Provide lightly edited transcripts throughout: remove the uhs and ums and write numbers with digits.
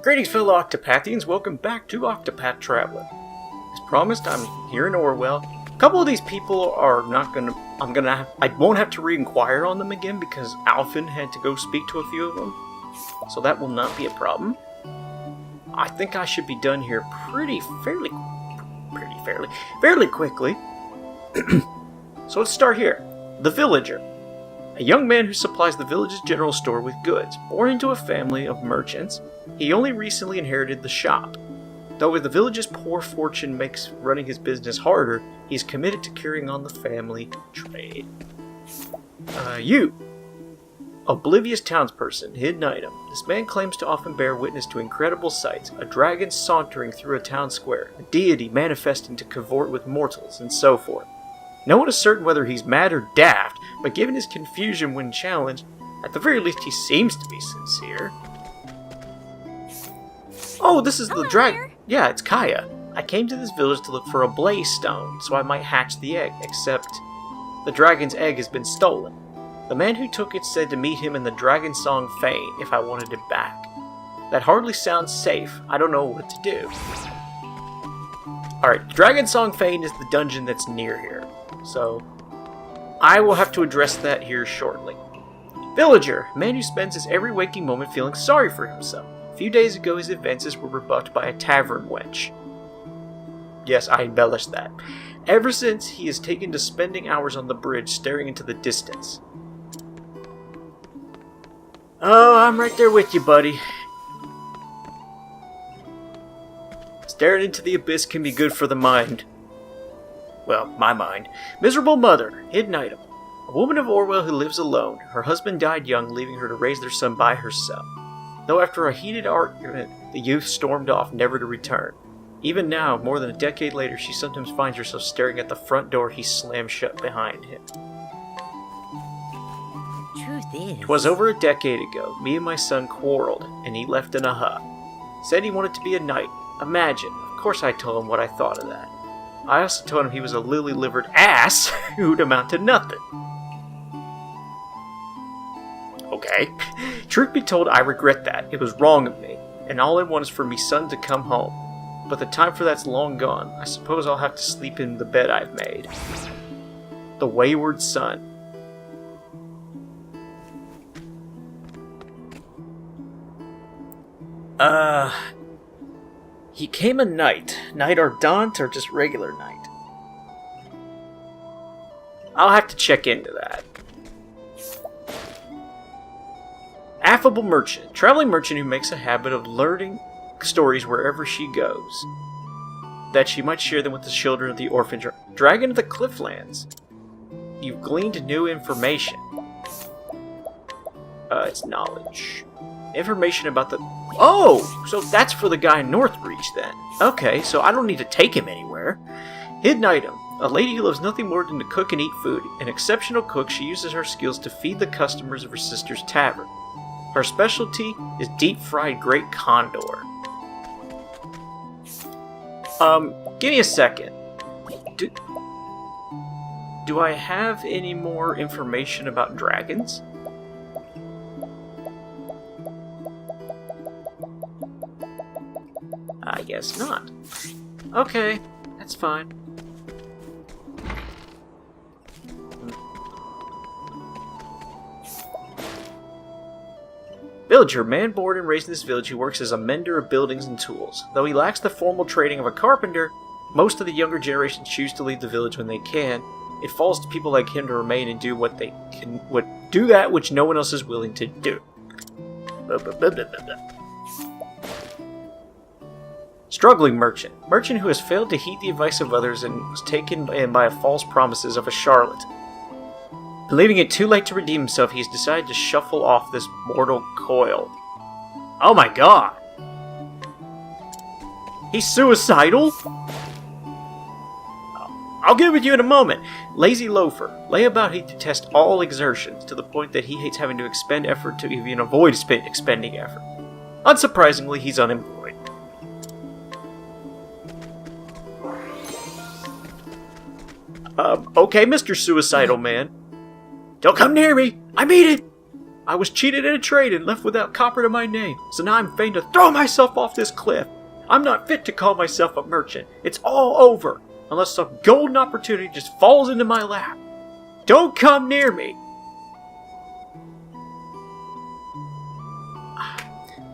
Greetings, fellow Octopathians. Welcome back to Octopath Traveler. As promised, I'm here in Orewell. A couple of these people are not gonna. I won't have to re-inquire on them again because Alphen had to go speak to a few of them, so that will not be a problem. I think I should be done here fairly quickly. So let's start here. The Villager. A young man who supplies the village's general store with goods. Born into a family of merchants, he only recently inherited the shop. Though the village's poor fortune makes running his business harder, he is committed to carrying on the family trade. You. Oblivious townsperson, hidden item. This man claims to often bear witness to incredible sights. A dragon sauntering through a town square, a deity manifesting to cavort with mortals, and so forth. No one is certain whether he's mad or daft, but given his confusion when challenged, at the very least he seems to be sincere. Oh, this is the dragon. Yeah, it's Kaia. I came to this village to look for a blaze stone, so I might hatch the egg, except the dragon's egg has been stolen. The man who took it said to meet him in the Dragon Song Fane if I wanted it back. That hardly sounds safe. I don't know what to do. Alright, Dragon Song Fane is the dungeon that's near here, so I will have to address that here shortly. Villager, a man who spends his every waking moment feeling sorry for himself. A few days ago his advances were rebuffed by a tavern wench. Yes, I embellished that. Ever since, he has taken to spending hours on the bridge staring into the distance. Oh, I'm right there with you, buddy. Staring into the abyss can be good for the mind. Well, my mind. Miserable mother, hidden item. A woman of Orewell who lives alone. Her husband died young, leaving her to raise their son by herself. Though after a heated argument, the youth stormed off, never to return. Even now, more than a decade later, she sometimes finds herself staring at the front door he slammed shut behind him. Truth is, 'Twas over a decade ago. Me and my son quarreled, and he left in a huff. Said he wanted to be a knight. Imagine. Of course I told him what I thought of that. I also told him he was a lily-livered ass who'd amount to nothing. Okay. Truth be told, I regret that. It was wrong of me, and all I want is for me son to come home. But the time for that's long gone. I suppose I'll have to sleep in the bed I've made. The wayward son. He came a knight. Knight Ardent or just regular knight? I'll have to check into that. Affable merchant. Traveling merchant who makes a habit of learning stories wherever she goes, that she might share them with the children of the orphan. Dragon of the Clifflands. You've gleaned new information. It's knowledge. Information about the... Oh! So that's for the guy in Northreach, then. Okay, so I don't need to take him anywhere. Hidden item. A lady who loves nothing more than to cook and eat food. An exceptional cook, she uses her skills to feed the customers of her sister's tavern. Her specialty is deep-fried great condor. Give me a second. Do I have any more information about dragons? I guess not. Okay, that's fine. Villager, man born and raised in this village who works as a mender of buildings and tools. Though he lacks the formal training of a carpenter, most of the younger generation choose to leave the village when they can. It falls to people like him to remain and do what they can, do that which no one else is willing to do. Struggling merchant. Merchant who has failed to heed the advice of others and was taken in by false promises of a charlatan. Believing it too late to redeem himself, he has decided to shuffle off this mortal coil. Oh my god! He's suicidal? I'll get with you in a moment. Lazy loafer. Lay about he detests all exertions, to the point that he hates having to expend effort to even avoid expending effort. Unsurprisingly, he's unemployed. Okay, Mr. Suicidal Man. Don't come near me! I mean it! I was cheated in a trade and left without copper to my name, so now I'm fain to throw myself off this cliff. I'm not fit to call myself a merchant. It's all over, unless some golden opportunity just falls into my lap. Don't come near me.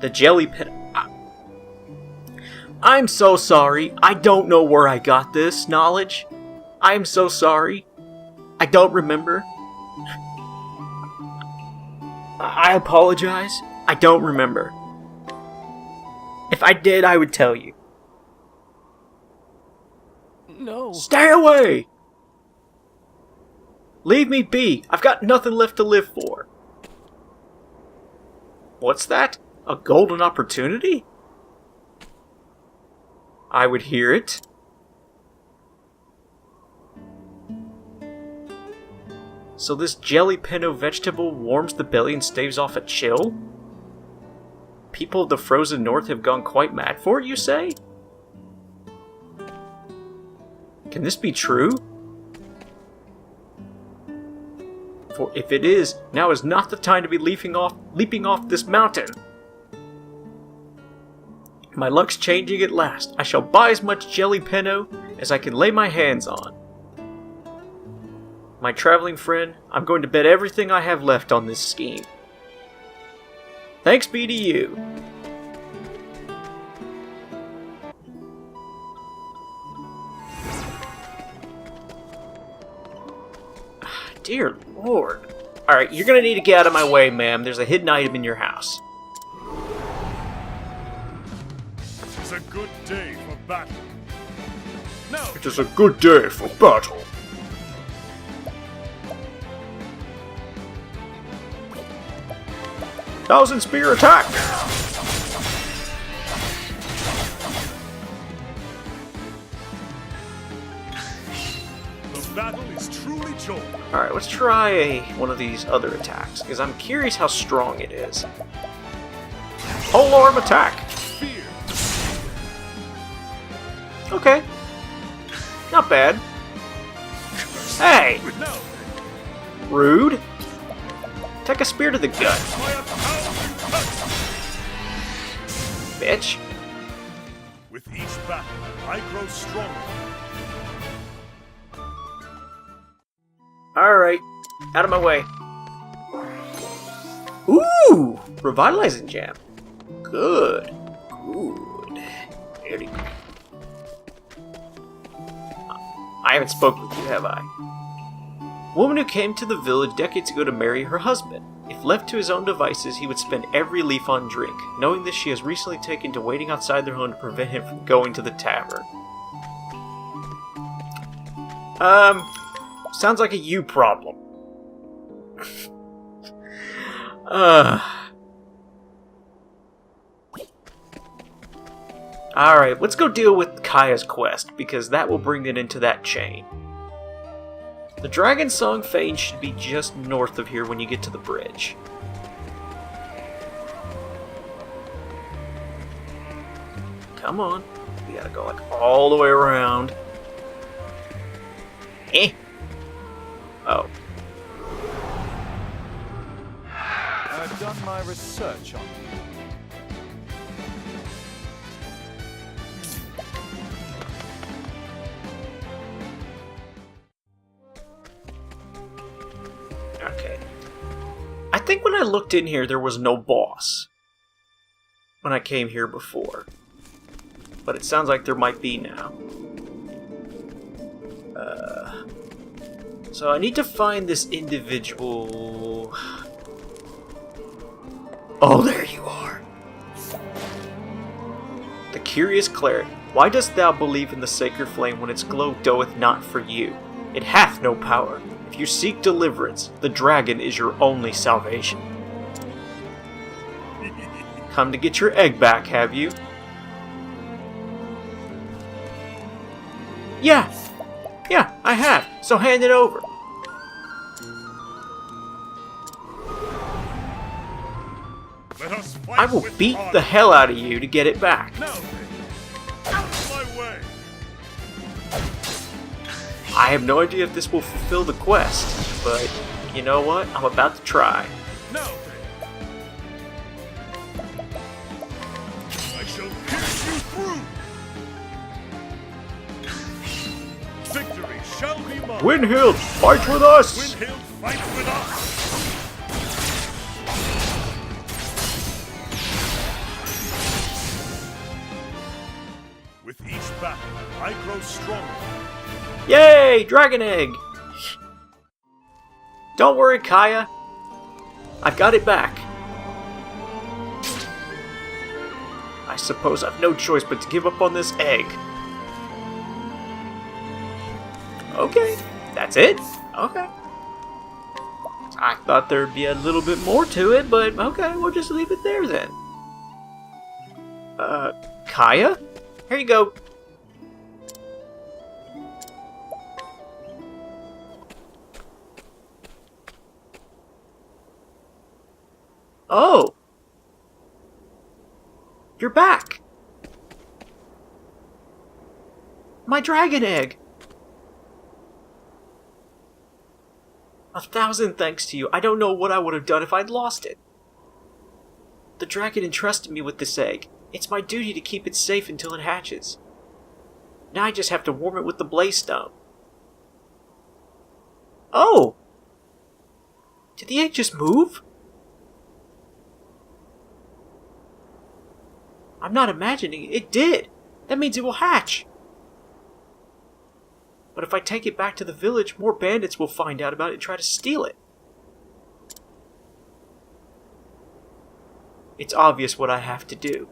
The jelly pit. I'm so sorry. I don't know where I got this knowledge. I'm so sorry. I don't remember. I apologize. I don't remember. If I did, I would tell you. No. Stay away! Leave me be. I've got nothing left to live for. What's that? A golden opportunity? I would hear it. So this jelly pinto vegetable warms the belly and staves off a chill? People of the frozen north have gone quite mad for it, you say? Can this be true? For if it is, now is not the time to be leaping off this mountain. My luck's changing at last. I shall buy as much jelly pinto as I can lay my hands on. My traveling friend, I'm going to bet everything I have left on this scheme. Thanks be to you. Dear Lord. Alright, you're gonna need to get out of my way, ma'am. There's a hidden item in your house. It's a good day for battle. No! It is a good day for battle. Thousand spear attack! The battle is truly joy. Alright, let's try one of these other attacks, because I'm curious how strong it is. Whole arm attack! Fear. Okay. Not bad. Hey! No! Rude. Take a spear to the gut, bitch. With each battle, I grow stronger. Alright, out of my way. Ooh! Revitalizing jam. Good. Good. Very good. I haven't spoken with you, have I? Woman who came to the village decades ago to marry her husband. If left to his own devices, he would spend every leaf on drink. Knowing this, she has recently taken to waiting outside their home to prevent him from going to the tavern. Sounds like a you problem. Alright, let's go deal with Kaia's quest, because that will bring it into that chain. The Dragon Song Fane should be just north of here when you get to the bridge. Come on. We gotta go like all the way around. Eh. Oh. I've done my research on you. Okay. I think when I looked in here, there was no boss. When I came here before. But it sounds like there might be now. So I need to find this individual... Oh, there you are! The curious cleric. Why dost thou believe in the sacred flame when its glow doeth not for you? It hath no power. If you seek deliverance, the dragon is your only salvation. Come to get your egg back, have you? Yeah! Yeah, I have, so hand it over. Let us fight. I will with beat honor. the hell out of you to get it back. No! Out of my way! I have no idea if this will fulfill the quest, but you know what? I'm about to try. No! through! Victory shall be mine! Windhild, fight with us! Windhild, fight with us! With each battle, I grow stronger. Yay! Dragon egg! Don't worry, Kaia. I've got it back. I suppose I've no choice but to give up on this egg. Okay, that's it? Okay. I thought there'd be a little bit more to it, but okay, we'll just leave it there then. Kaia? Here you go. Oh! You're back! My dragon egg! 1,000 thanks to you. I don't know what I would have done if I'd lost it. The dragon entrusted me with this egg. It's my duty to keep it safe until it hatches. Now I just have to warm it with the blaze stone. Oh! Did the egg just move? I'm not imagining it. It did! That means it will hatch! But if I take it back to the village, more bandits will find out about it and try to steal it. It's obvious what I have to do.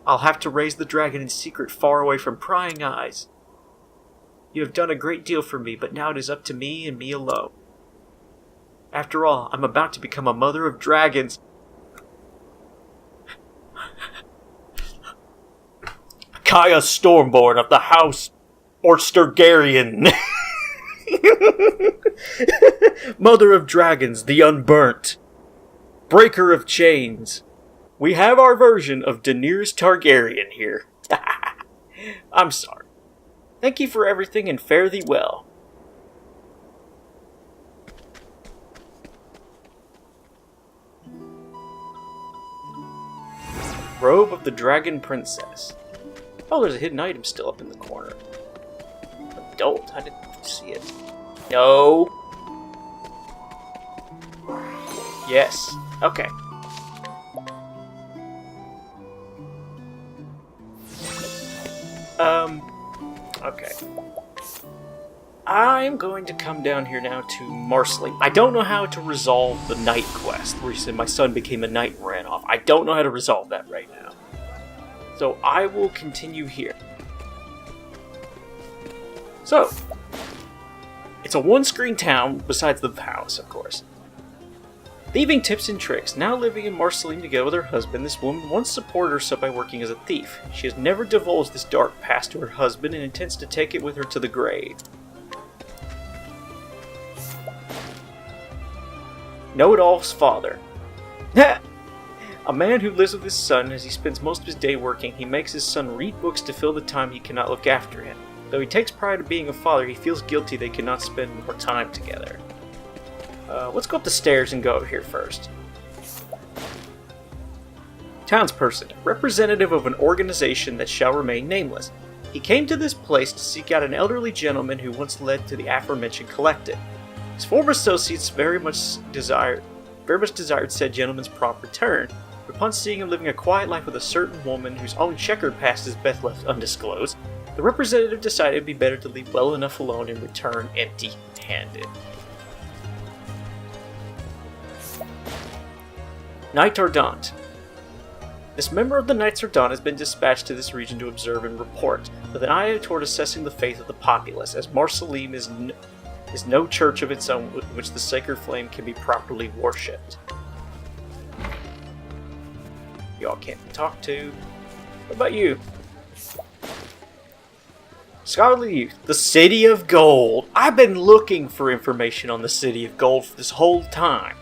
I'll have to raise the dragon in secret far away from prying eyes. You have done a great deal for me, but now it is up to me and me alone. After all, I'm about to become a mother of dragons. Kaia Stormborn of the House Orstergarian. Mother of Dragons, the Unburnt. Breaker of Chains. We have our version of Daenerys Targaryen here. I'm sorry. Thank you for everything and fare thee well. Robe of the Dragon Princess. Oh, there's a hidden item still up in the corner. Adult, I didn't see it. No. Yes. Okay. Okay. I'm going to come down here now to Marsalim. I don't know how to resolve the night quest, where he said my son became a knight and ran off. I don't know how to resolve that right now. So I will continue here. So, it's a one-screen town, besides the house, of course. Thieving tips and tricks. Now living in Marsalim together with her husband, this woman once supported herself by working as a thief. She has never divulged this dark past to her husband and intends to take it with her to the grave. Know-it-all's father. A man who lives with his son as he spends most of his day working. He makes his son read books to fill the time he cannot look after him. Though he takes pride in being a father, he feels guilty they cannot spend more time together. Let's go up the stairs and go over here first. Townsperson, representative of an organization that shall remain nameless. He came to this place to seek out an elderly gentleman who once led to the aforementioned collective. His former associates very much desired said gentleman's prompt return. But upon seeing him living a quiet life with a certain woman whose own checkered past is best left undisclosed, the representative decided it would be better to leave well enough alone and return empty-handed. Knight Ardent. This member of the Knights Ardent has been dispatched to this region to observe and report, with an eye toward assessing the faith of the populace, as Marsalim is no church of its own in which the sacred flame can be properly worshipped. Y'all can't be talked to. What about you? Scholarly Youth. The City of Gold. I've been looking for information on the City of Gold for this whole time.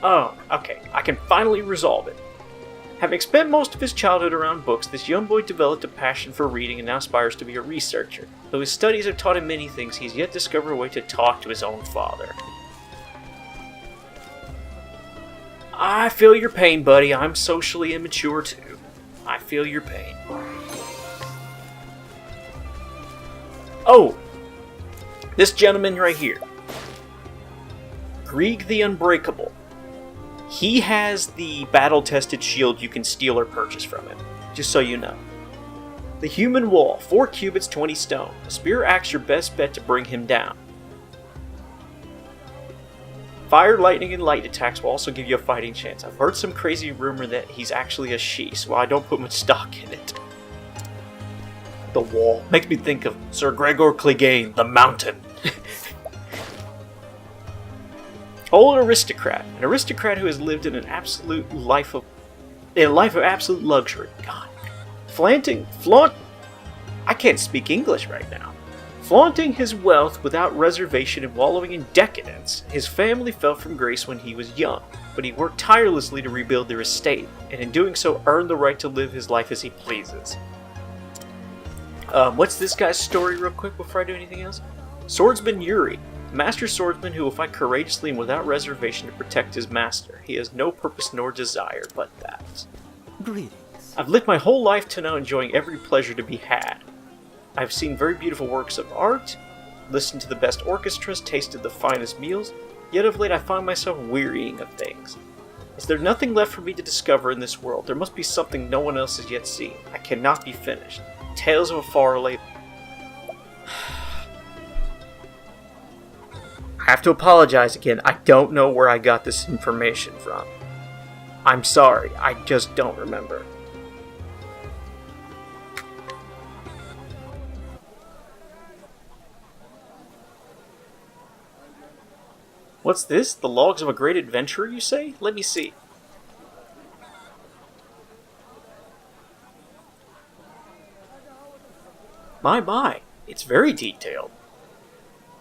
Oh, okay. I can finally resolve it. Having spent most of his childhood around books, this young boy developed a passion for reading and now aspires to be a researcher. Though his studies have taught him many things, he's yet discovered a way to talk to his own father. I feel your pain, buddy. I'm socially immature too. I feel feel your pain. Oh! This gentleman right here. Grieg the Unbreakable. He has the battle-tested shield you can steal or purchase from him, just so you know. The Human Wall, 4 cubits, 20 stone. A spear axe your best bet to bring him down. Fire, lightning, and light attacks will also give you a fighting chance. I've heard some crazy rumor that he's actually a she, so I don't put much stock in it. The Wall makes me think of Sir Gregor Clegane, the Mountain. Old aristocrat, an aristocrat who has lived in an absolute life of absolute luxury. God, I can't speak English right now. Flaunting his wealth without reservation and wallowing in decadence, his family fell from grace when he was young, but he worked tirelessly to rebuild their estate, and in doing so earned the right to live his life as he pleases. What's this guy's story real quick before I do anything else? Swordsman Yuri, master swordsman who will fight courageously and without reservation to protect his master. He has no purpose nor desire but that. Greetings. I've lived my whole life to now enjoying every pleasure to be had. I've seen very beautiful works of art, listened to the best orchestras, tasted the finest meals, yet of late I find myself wearying of things. Is there nothing left for me to discover in this world? There must be something no one else has yet seen. I cannot be finished. Tales of a far late... I have to apologize again. I don't know where I got this information from. I'm sorry. I just don't remember. What's this? The logs of a great adventurer, you say? Let me see. My, it's very detailed.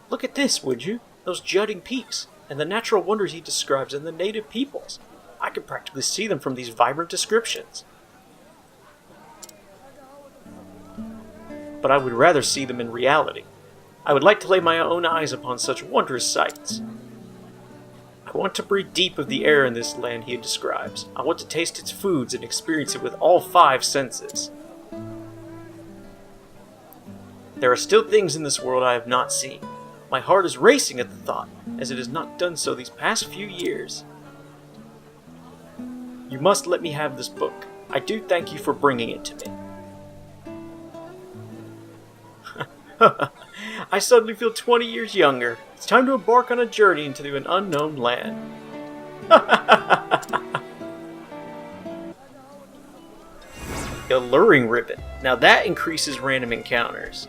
Look at this, would you? Those jutting peaks, and the natural wonders he describes in the native peoples. I can practically see them from these vibrant descriptions. But I would rather see them in reality. I would like to lay my own eyes upon such wondrous sights. I want to breathe deep of the air in this land he describes. I want to taste its foods and experience it with all 5 senses. There are still things in this world I have not seen. My heart is racing at the thought, as it has not done so these past few years. You must let me have this book. I do thank you for bringing it to me. I suddenly feel 20 years younger. It's time to embark on a journey into an unknown land. Alluring ribbon. Now that increases random encounters.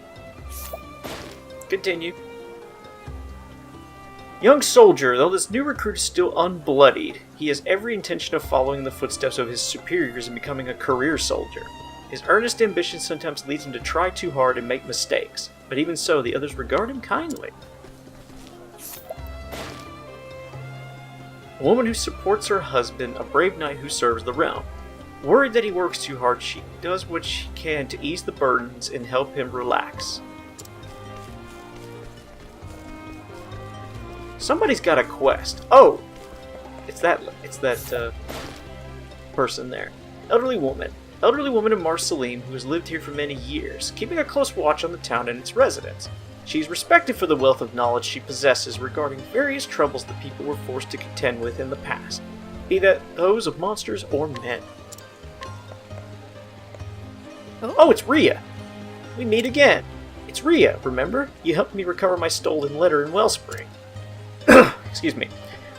Continue. Young soldier, though this new recruit is still unbloodied, he has every intention of following in the footsteps of his superiors and becoming a career soldier. His earnest ambition sometimes leads him to try too hard and make mistakes, but even so, the others regard him kindly. A woman who supports her husband, a brave knight who serves the realm. Worried that he works too hard, she does what she can to ease the burdens and help him relax. Somebody's got a quest. Oh! It's that person there. Elderly woman of Marsalim who has lived here for many years, keeping a close watch on the town and its residents. She is respected for the wealth of knowledge she possesses regarding various troubles the people were forced to contend with in the past, be that those of monsters or men. Oh, it's Ria! We meet again. It's Ria, remember? You helped me recover my stolen letter in Wellspring. Excuse me.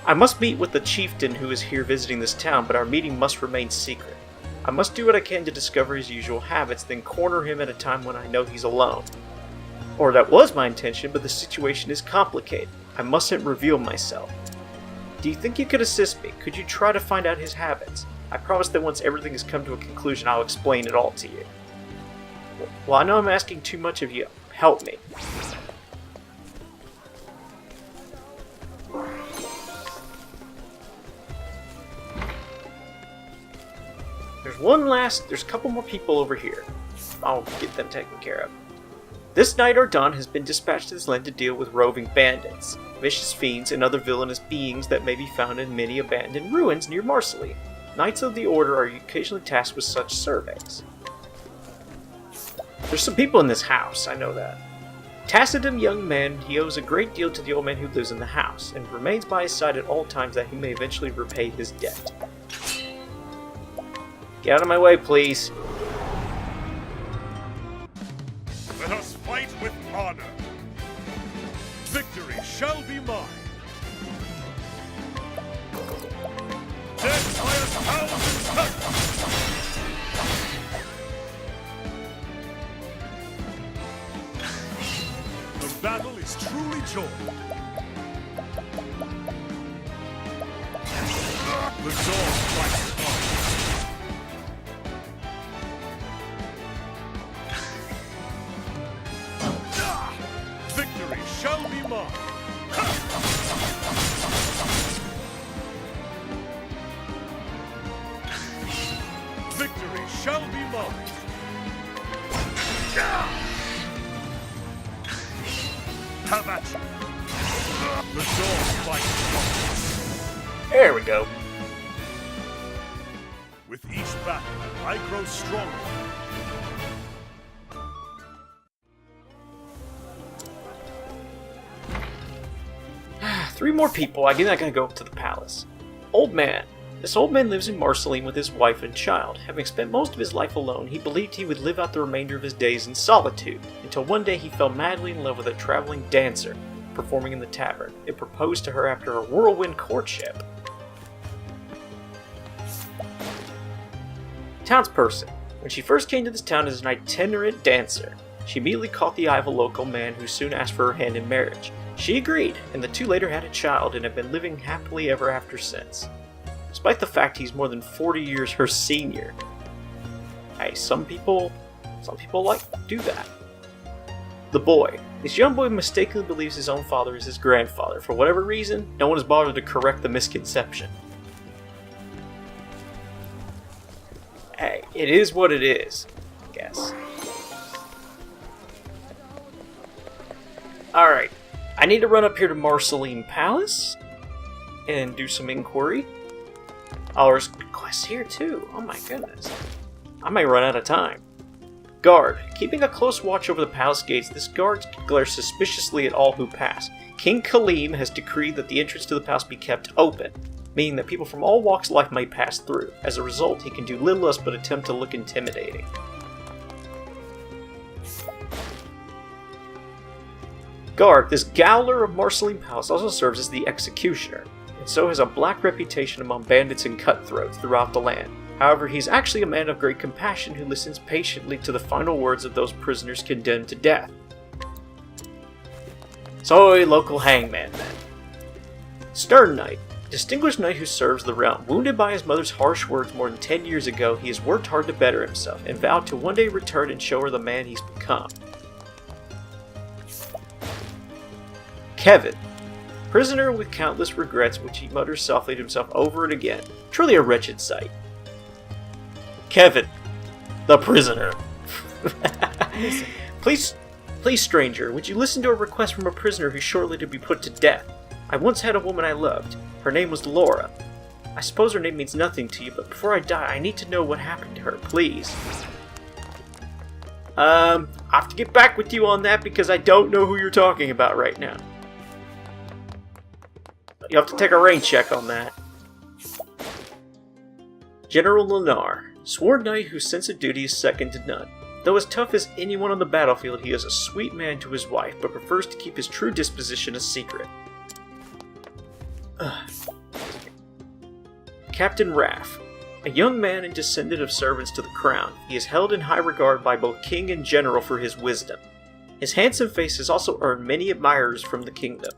I must meet with the chieftain who is here visiting this town, but our meeting must remain secret. I must do what I can to discover his usual habits, then corner him at a time when I know he's alone. Or that was my intention, but the situation is complicated. I mustn't reveal myself. Do you think you could assist me? Could you try to find out his habits? I promise that once everything has come to a conclusion, I'll explain it all to you. Well, I know I'm asking too much of you. Help me. There's a couple more people over here. I'll get them taken care of. This knight or Don has been dispatched to this land to deal with roving bandits, vicious fiends, and other villainous beings that may be found in many abandoned ruins near Marsalim. Knights of the Order are occasionally tasked with such surveys. There's some people in this house, I know that. Taciturn young man, he owes a great deal to the old man who lives in the house, and remains by his side at all times that he may eventually repay his debt. Get out of my way, please. Let us fight with honor. Victory shall be mine. Death by 1,000 cuts. The battle is truly joined. The dog fights hard. Victory shall be mine. Victory shall be mine. Have at you. The dog fights. There we go. With each battle, I grow stronger. Three more people. I'm not gonna go up to the palace. Old man. This old man lives in Marsalim with his wife and child. Having spent most of his life alone, he believed he would live out the remainder of his days in solitude, until one day he fell madly in love with a traveling dancer performing in the tavern, and proposed to her after a whirlwind courtship. Townsperson. When she first came to this town as an itinerant dancer, she immediately caught the eye of a local man who soon asked for her hand in marriage. She agreed, and the two later had a child and have been living happily ever after since. Despite the fact he's more than 40 years her senior. Hey, some people like to do that. The boy. This young boy mistakenly believes his own father is his grandfather. For whatever reason, no one has bothered to correct the misconception. Hey, it is what it is, I guess. Alright, I need to run up here to Marsalim Palace and do some inquiry. Oh, there's quests here too. Oh my goodness. I may run out of time. Guard. Keeping a close watch over the palace gates, this guard glares suspiciously at all who pass. King Kaleem has decreed that the entrance to the palace be kept open, meaning that people from all walks of life may pass through. As a result, he can do little else but attempt to look intimidating. Guard. This Gowler of Marsalim Palace also serves as the executioner, and so has a black reputation among bandits and cutthroats throughout the land. However, he's actually a man of great compassion who listens patiently to the final words of those prisoners condemned to death. So, a local hangman then. Stern Knight. Distinguished knight who serves the realm. Wounded by his mother's harsh words more than 10 years ago, he has worked hard to better himself, and vowed to one day return and show her the man he's become. Kevin. Prisoner with countless regrets which he mutters softly to himself over and again. Truly a wretched sight. Kevin. The prisoner. Please, stranger, would you listen to a request from a prisoner who's shortly to be put to death? I once had a woman I loved. Her name was Laura. I suppose her name means nothing to you, but before I die, I need to know what happened to her, please. I have to get back with you on that because I don't know who you're talking about right now. You have to take a rain check on that. General Lenar. Sworn knight whose sense of duty is second to none. Though as tough as anyone on the battlefield, he is a sweet man to his wife, but prefers to keep his true disposition a secret. Captain Raff. A young man and descendant of servants to the crown, he is held in high regard by both king and general for his wisdom. His handsome face has also earned many admirers from the kingdom.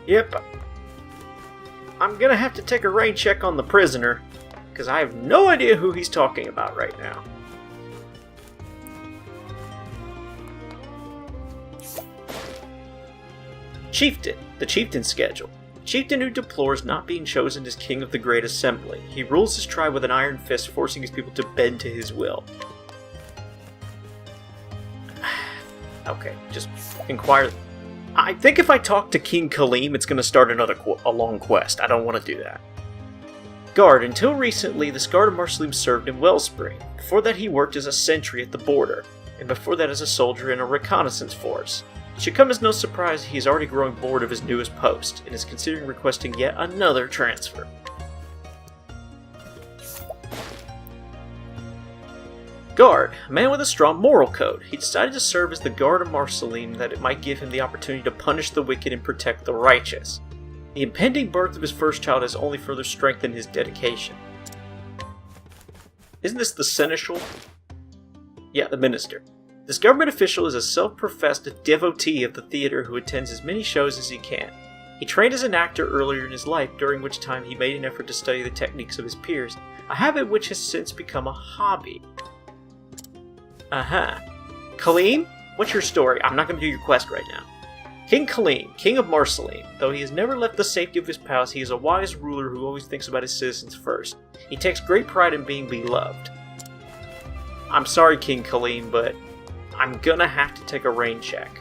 Yep. I'm gonna have to take a rain check on the prisoner, because I have no idea who he's talking about right now. Chieftain. The Chieftain schedule. Chieftain who deplores not being chosen as king of the Great Assembly. He rules his tribe with an iron fist, forcing his people to bend to his will. Okay, just inquire. I think if I talk to King Kaleem, it's going to start a long quest. I don't want to do that. Guard. Until recently, the Guard of Marsalim served in Wellspring. Before that, he worked as a sentry at the border, and before that as a soldier in a reconnaissance force. It should come as no surprise he is already growing bored of his newest post, and is considering requesting yet another transfer. Guard, a man with a strong moral code. He decided to serve as the Guard of Marsalim that it might give him the opportunity to punish the wicked and protect the righteous. The impending birth of his first child has only further strengthened his dedication. Isn't this the seneschal? Yeah, the minister. This government official is a self-professed devotee of the theater who attends as many shows as he can. He trained as an actor earlier in his life, during which time he made an effort to study the techniques of his peers, a habit which has since become a hobby. Kaleem? What's your story? I'm not going to do your quest right now. King Kaleem, King of Marsalim. Though he has never left the safety of his palace, he is a wise ruler who always thinks about his citizens first. He takes great pride in being beloved. I'm sorry, King Kaleem, but I'm gonna have to take a rain check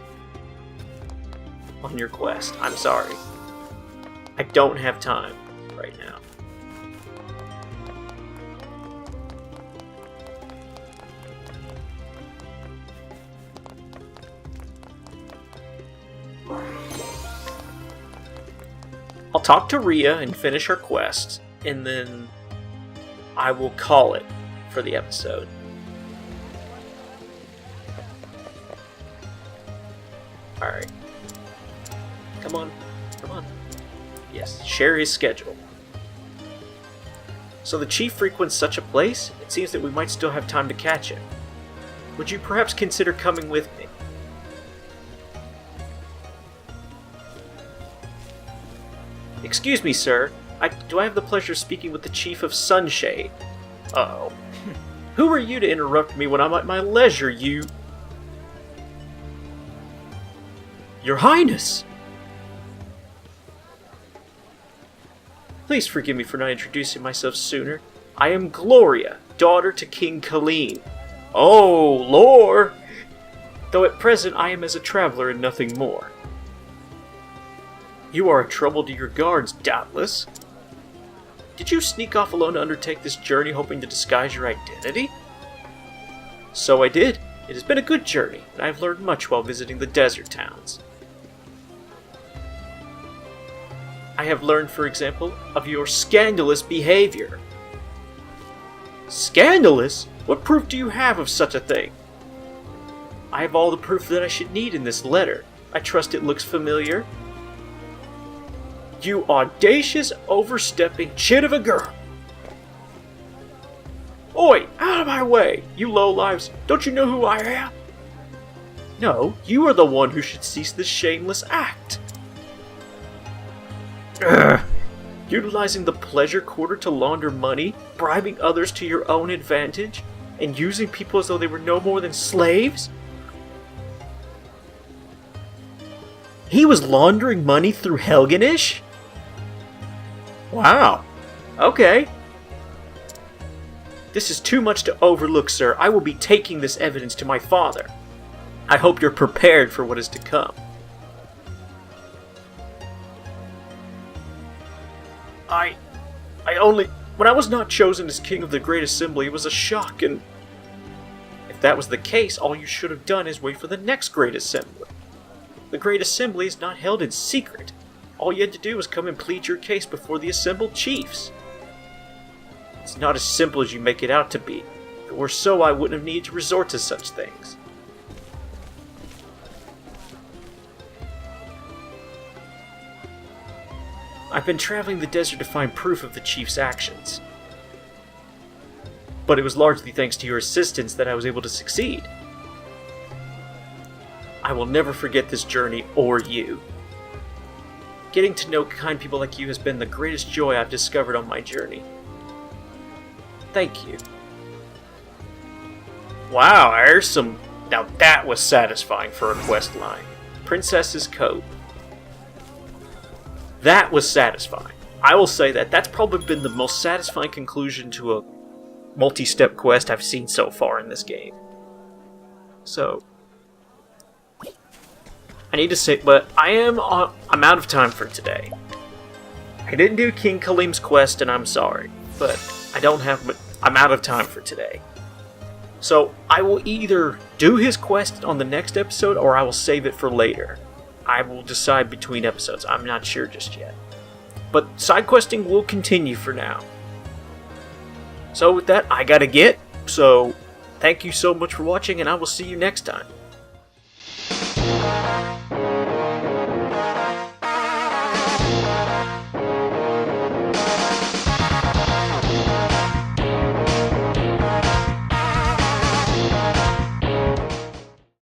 on your quest. I'm sorry. I don't have time right now. I'll talk to Rhea and finish her quest, and then I will call it for the episode. Alright. Come on. Come on. Yes, share his schedule. So the chief frequents such a place? It seems that we might still have time to catch him. Would you perhaps consider coming with me? Excuse me, sir. Do I have the pleasure of speaking with the Chief of Sunshade? Uh-oh. Who are you to interrupt me when I'm at my leisure, you... Your Highness! Please forgive me for not introducing myself sooner. I am Gloria, daughter to King Kaleem. Oh, lore! Though at present I am as a traveler and nothing more. You are a trouble to your guards, doubtless. Did you sneak off alone to undertake this journey hoping to disguise your identity? So I did. It has been a good journey, and I have learned much while visiting the desert towns. I have learned, for example, of your scandalous behavior. Scandalous? What proof do you have of such a thing? I have all the proof that I should need in this letter. I trust it looks familiar. You audacious, overstepping chit of a girl! Oi, out of my way, you lowlives! Don't you know who I am? No, you are the one who should cease this shameless act. Ugh. Utilizing the pleasure quarter to launder money, bribing others to your own advantage, and using people as though they were no more than slaves? He was laundering money through Helgenish? Wow. Okay. This is too much to overlook, sir. I will be taking this evidence to my father. I hope you're prepared for what is to come. When I was not chosen as king of the Great Assembly, it was a shock, and if that was the case, all you should have done is wait for the next Great Assembly. The Great Assembly is not held in secret. All you had to do was come and plead your case before the assembled chiefs. It's not as simple as you make it out to be. If it were so, I wouldn't have needed to resort to such things. I've been traveling the desert to find proof of the chief's actions. But it was largely thanks to your assistance that I was able to succeed. I will never forget this journey or you. Getting to know kind people like you has been the greatest joy I've discovered on my journey. Thank you. Wow, there's some... Now that was satisfying for a quest line. Princess's Coat. That was satisfying. I will say that. That's probably been the most satisfying conclusion to a multi-step quest I've seen so far in this game. So... I need to say, but I'm out of time for today. I didn't do King Kaleem's quest, and I'm sorry. but I'm out of time for today. So I will either do his quest on the next episode or I will save it for later. I will decide between episodes. I'm not sure just yet. But side questing will continue for now. So with that, I gotta get. So thank you so much for watching, and I will see you next time.